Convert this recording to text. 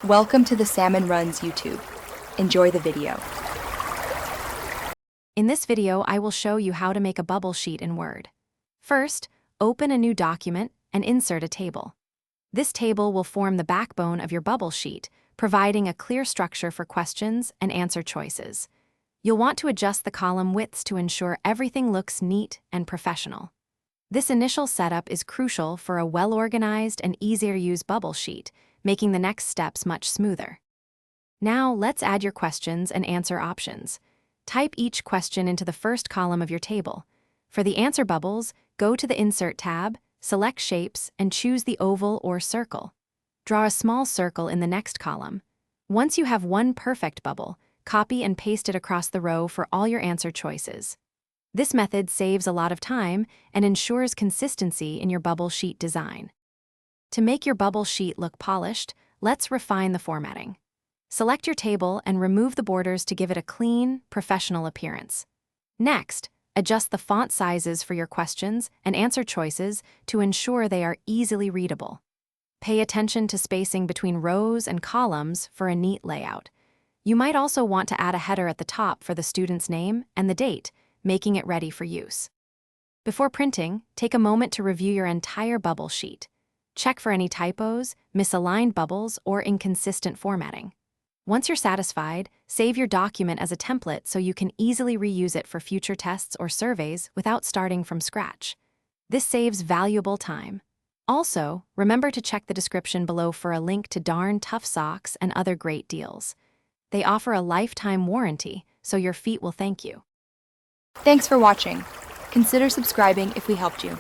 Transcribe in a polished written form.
Welcome to the Salmon Runs YouTube. Enjoy the video. In this video, I will show you how to make a bubble sheet in Word. First, open a new document and insert a table. This table will form the backbone of your bubble sheet, providing a clear structure for questions and answer choices. You'll want to adjust the column widths to ensure everything looks neat and professional. This initial setup is crucial for a well-organized and easier-to-use bubble sheet, making the next steps much smoother. Now, let's add your questions and answer options. Type each question into the first column of your table. For the answer bubbles, go to the Insert tab, select Shapes, and choose the oval or circle. Draw a small circle in the next column. Once you have one perfect bubble, copy and paste it across the row for all your answer choices. This method saves a lot of time and ensures consistency in your bubble sheet design. To make your bubble sheet look polished, let's refine the formatting. Select your table and remove the borders to give it a clean, professional appearance. Next, adjust the font sizes for your questions and answer choices to ensure they are easily readable. Pay attention to spacing between rows and columns for a neat layout. You might also want to add a header at the top for the student's name and the date, making it ready for use. Before printing, take a moment to review your entire bubble sheet. Check for any typos, misaligned bubbles, or inconsistent formatting. Once you're satisfied, save your document as a template so you can easily reuse it for future tests or surveys without starting from scratch. This saves valuable time. Also, remember to check the description below for a link to Darn Tough Socks and other great deals. They offer a lifetime warranty, so your feet will thank you. Thanks for watching. Consider subscribing if we helped you.